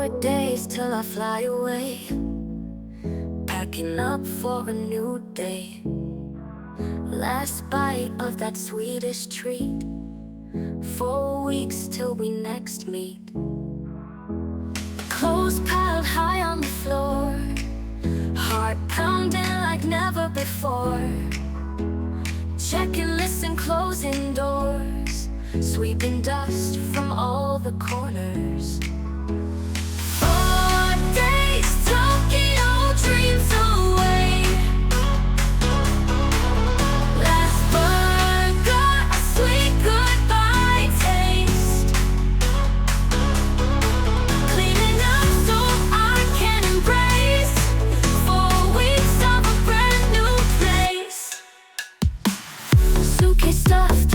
more days till I fly away, packing up for a new day. Last bite of that Swedish treat, 4 weeks till we next meet. Clothes piled high on the floor, heart pounding like never before. Checking lists and closing doors, sweeping dust from all the corners. 4 days, Tokyo dreams away. Last burger, a sweet goodbye taste. Cleaning up so I can embrace 4 weeks of a brand new place. Suitcase stuffed,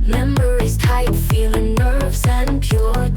memories tight, feeling nerves and pure